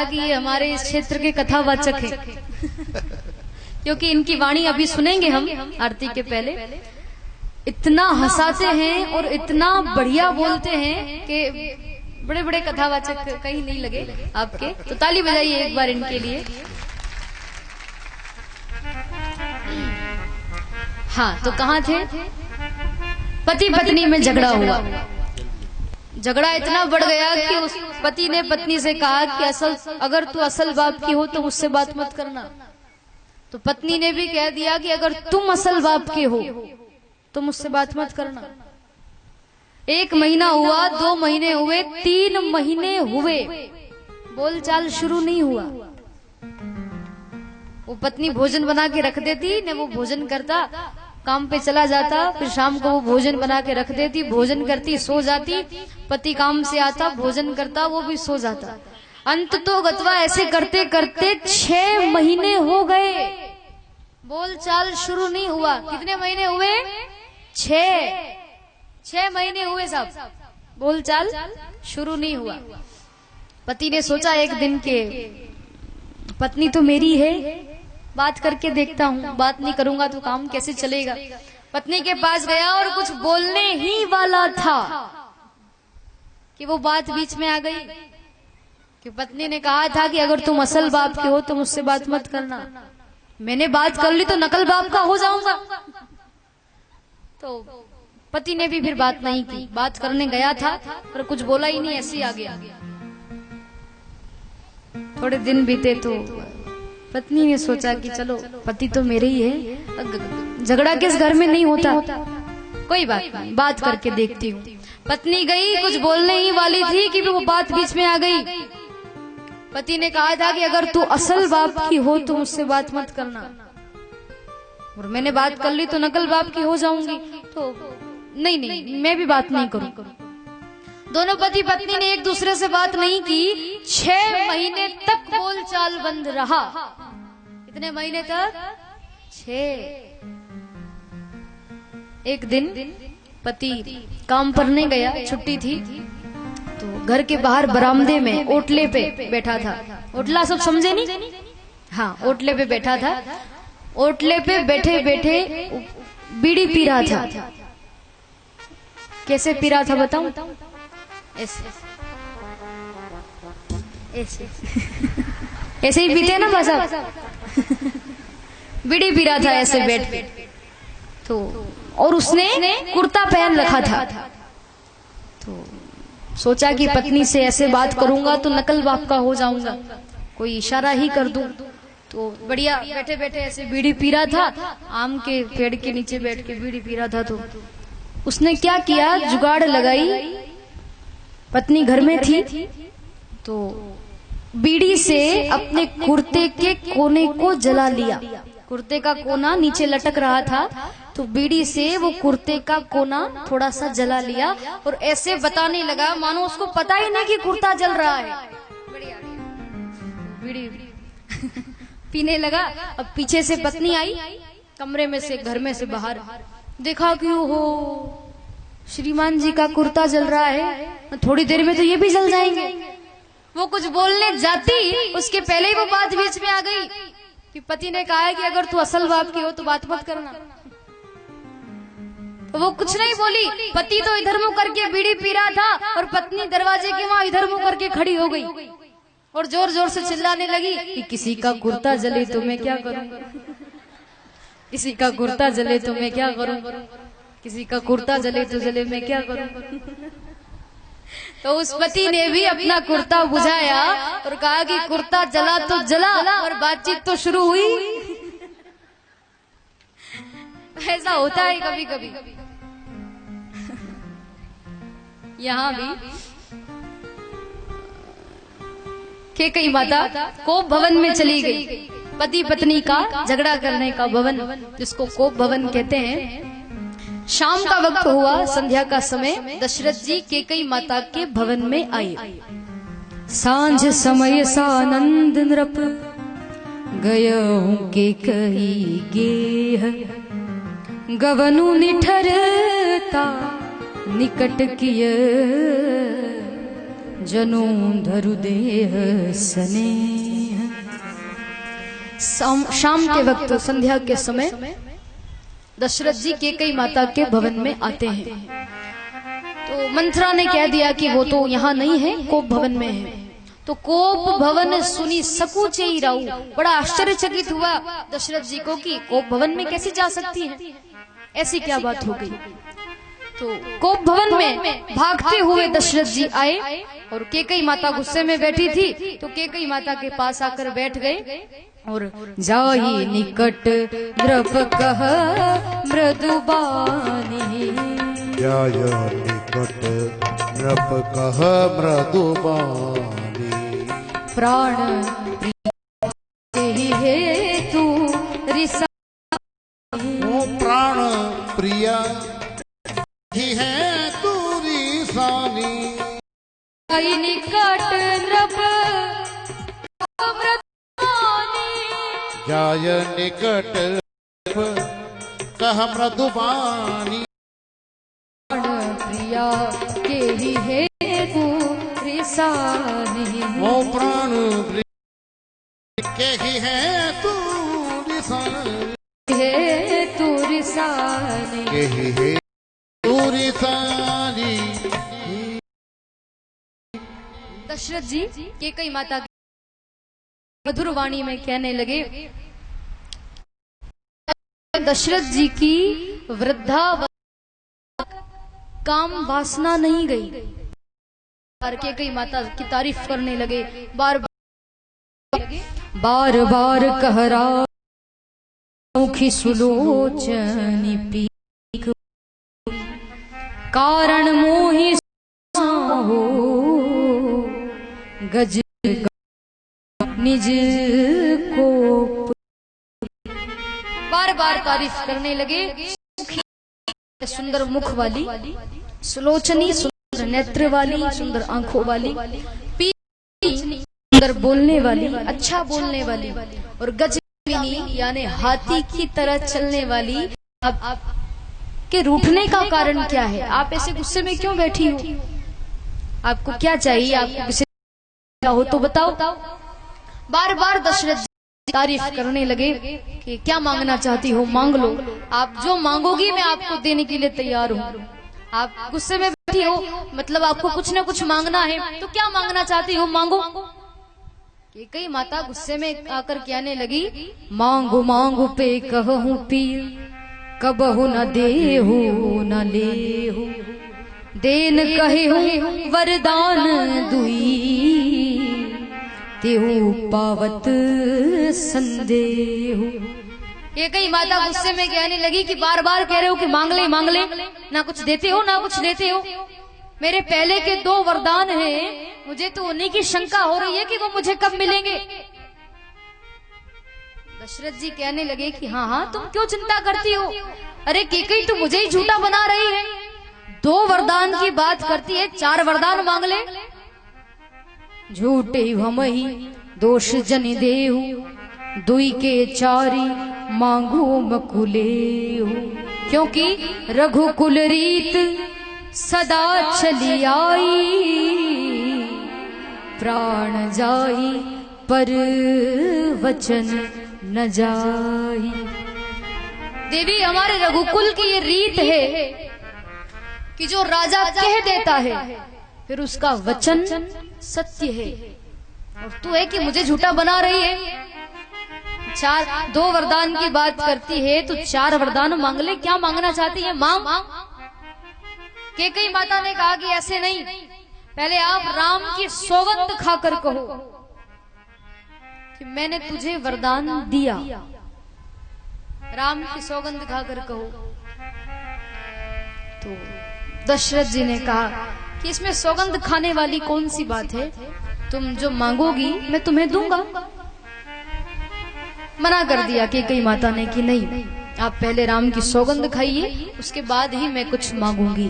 कि ये हमारे इस क्षेत्र के कथावाचक हैं क्योंकि इनकी वाणी अभी सुनेंगे हम आरती के पहले। इतना हंसाते हैं और इतना बढ़िया बोलते हैं कि बड़े बड़े कथावाचक कहीं नहीं लगे आपके। तो ताली बजाइए एक बार इनके लिए। हाँ, तो कहाँ थे? पति पत्नी में झगड़ा हुआ। झगड़ा इतना बढ़ गया कि उस पति ने पत्नी से कहा कि अगर तू असल बाप की हो तो मुझसे बात मत करना। तो पत्नी ने भी कह दिया कि अगर तुम असल बाप के हो तो मुझसे बात मत करना। 1 महीना हुआ, 2 महीने हुए, 3 महीने हुए, बोलचाल शुरू नहीं हुआ। वो पत्नी भोजन बना के रख देती न, वो भोजन करता, काम पे चला जाता, फिर शाम को वो भोजन बना के रख देती, भोजन करती, सो जाती, पति काम से आता, भोजन करता, वो भी सो जाता। अंत तो गतवा ऐसे करते करते 6 महीने हो गए, बोलचाल शुरू नहीं हुआ। कितने महीने हुए? 6 महीने हुए साहब, बोलचाल शुरू नहीं हुआ। पति ने सोचा एक दिन के पत्नी तो मेरी है, बात करके देखता हूँ, बात नहीं करूंगा तो काम कैसे चलेगा। पत्नी के पास गया और कुछ बोलने ही वाला था कि वो बात बीच में आ गई कि पत्नी ने कहा था कि अगर तुम असल बाप के हो तो मुझसे बात मत करना। मैंने बात कर ली तो नकल बाप का हो जाऊंगा। तो पति ने भी फिर बात नहीं की। बात करने गया था पर कुछ बोला ही नहीं, ऐसे ही आ गया। थोड़े दिन बीते तो पत्नी ने सोचा कि चलो पति तो मेरे ही है, झगड़ा किस घर में नहीं होता, कोई बात नहीं, बात करके देखती हूँ। पत्नी गई, कुछ बोलने ही वाली थी कि वो बात बीच में आ गई। पति ने कहा था कि अगर तू असल बाप की हो तो मुझसे बात मत करना, और मैंने बात कर ली तो नकल बाप की हो जाऊंगी, तो नहीं, मैं भी बात नहीं करूं। दोनों पति पत्नी ने एक दूसरे से बात नहीं की। 6 महीने तक बोलचाल बंद रहा। कितने महीने तक? 6। एक दिन पति काम करने गया, छुट्टी थी, तो घर के बाहर बरामदे में ओटले पे बैठा था। ओटला सब समझे नहीं? हाँ, ओटले पे बैठा था। ओटले पे बैठे बैठे बीड़ी पी रहा था। कैसे पी रहा था बताऊं? ऐसे ऐसे ही पीते हैं ना भाषा। बीड़ी पी रहा था ऐसे बैठ तो, और उसने कुर्ता पहन रखा था। तो सोचा कि पत्नी से ऐसे बात करूंगा तो नकल बाप का हो जाऊंगा, कोई इशारा ही कर दूं। तो बढ़िया बैठे बैठे ऐसे बीड़ी पी रहा था, आम के पेड़ के नीचे बैठ के बीड़ी पी रहा था। तो उसने क्या किया, जुगाड़ लगाई। पत्नी घर में थी तो बीड़ी से अपने कुर्ते के कोने को जला लिया। कुर्ते का कोना नीचे लटक रहा था, तो बीड़ी से वो कुर्ते का कोना थोड़ा सा जला लिया और ऐसे बताने लगा मानो उसको पता ही नहीं कि कुर्ता जल रहा है। बीड़ी पीने लगा। अब पीछे से पत्नी आई, कमरे में से, घर में से बाहर, देखा कि हो श्रीमान जी का कुर्ता जल रहा है, थोड़ी देर में तो ये भी जल जाएंगे। वो कुछ बोलने जाती, उसके पहले ही वो बात बीच में आ गई कि पति ने कहा है कि अगर तू असल बाप की हो तो बात मत करना। तो वो कुछ नहीं बोली। पति तो इधर मुंह करके बीड़ी पी रहा था और पत्नी दरवाजे के वहां इधर मुंह करके खड़ी हो गई और जोर जोर से चिल्लाने लगी कि किसी का कुर्ता जले तो मैं क्या करूं, किसी का कुर्ता जले तो मैं क्या करूं, किसी का कुर्ता जले तो जले, मैं क्या करूं। तो उस पति ने भी अपना कुर्ता बुझाया और कहा कि कुर्ता जला तो जला, और बातचीत तो शुरू हुई। ऐसा होता है कभी कभी। यहाँ भी कैकेयी माता कोप भवन में चली गई। पति पत्नी का झगड़ा करने का भवन, जिसको कोप भवन कहते हैं। शाम का वक्त हुआ, संध्या का समय। दशरथ जी कैकेयी माता के भवन में आए। सांझ समय सानंद नृप गयहूं कैकेयी गेह, गवनु निठरता निकट किय जनु धरु देह स्नेह। शाम के वक्त संध्या के समय दशरथ जी कैकेयी माता के भवन में आते हैं। तो मंत्रा ने कह दिया कि वो तो यहाँ नहीं है, कोप भवन में है। तो कोप भवन सुनी सकूचे ही राऊ, बड़ा आश्चर्यचकित हुआ दशरथ जी को कि कोप भवन में कैसे जा सकती है, ऐसी क्या बात हो गई। तो कोप भवन में भागते हुए दशरथ जी आए और कैकेयी माता गुस्से में बैठी थी। तो कैकेयी माता के पास आकर बैठ गए और जाई निकट द्रप कह मृदुबानी, जाय निकट द्रप कह मृदुबानी, प्राण प्रिय हेतु रिसा, वो प्राण प्रिया ही है तू रिसानी, जाई निकट द्रप जाय निकट कह मृदुबानी, प्रिया के ही हेतु रिसानी, वो प्राण के ही है तू रिसानी, हेतु रिसानी, के ही है तू रिसानी। दशरथ जी कैकेयी माता की मधुर वाणी में कहने लगे, दशरथ जी की वृद्धा काम वासना नहीं गई। कैकेयी माता की तारीफ करने लगे, बार बार कहरा मुखी सुलोचनी पीक, कारण मोहि हो गज निज को, बार बार तारीफ करने लगे। सुंदर मुख वाली, सुलोचनी सुंदर नेत्र वाली, सुंदर आंखों वाली, सुंदर बोलने वाली, अच्छा बोलने वाली, और गजनी यानी हाथी की तरह चलने वाली। अब के रूठने का कारण क्या है? आप ऐसे गुस्से में क्यों बैठी हो? आपको क्या चाहिए? आपको किसी हो तो बताओ। बार बार दशरथ तारीफ करने लगे कि क्या मांगना चाहती हो मांग लो, आप जो मांगोगी मैं आपको देने के लिए तैयार हूँ। आप गुस्से में बैठी हो, मतलब आपको कुछ न कुछ मांगना है, तो क्या मांगना चाहती हो मांगो। कैकेयी माता गुस्से में आकर कहने लगी, मांगो मांगो पे कहूँ पीर, कबहु न देहु न लेहु, देन कहे वरदान दुई, तेहु पावत संदेहु। कैकेयी माता गुस्से में कहने लगी कि बार बार कह रहे हो कि मांग ले, ना कुछ देते हो ना कुछ लेते हो। मेरे पहले के 2 वरदान हैं, मुझे तो उन्हीं की शंका हो रही है कि वो मुझे कब मिलेंगे। दशरथ जी कहने लगे कि हाँ हाँ तुम क्यों चिंता करती हो, अरे कैकेयी तो मुझे ही झूठा बना रही है। 2 वरदान की बात करती है, 4 वरदान मांग ले। झूठे हम ही दोष जन देहु, दुई के चारी मांगू मकुले, क्योंकि रघुकुल रीत सदा चली आई, प्राण जाई पर वचन न जाई। देवी हमारे रघुकुल की ये रीत है कि जो राजा कह देता है फिर उसका वचन सत्य है, और तू है कि मुझे झूठा बना रही है। 2 वरदान की बात करती है तो 4 वरदान मांग ले। क्या मांगना चाहती है? मांग। कैकेयी माता ने कहा कि ऐसे नहीं, पहले आप राम की सौगंध खाकर कहो कि मैंने तुझे वरदान दिया। राम की सौगंध खाकर कहो। तो दशरथ जी ने कहा कि इसमें सौगंध खाने वाली कौन सी बात है, तुम जो मांगोगी मैं तुम्हें दूंगा। मना कर दिया कैकेयी माता ने कि नहीं, आप पहले राम की सौगंध खाइए, उसके बाद ही मैं कुछ मांगूंगी।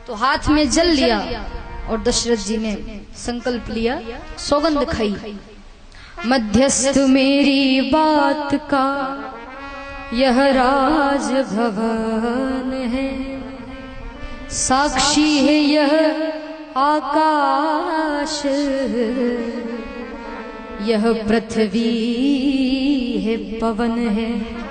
तो हाथ में जल लिया और दशरथ जी ने संकल्प लिया, सौगंध खाई। मध्यस्थ मेरी बात का यह राज भवन है, साक्षी है यह आकाश, यह पृथ्वी है पवन है।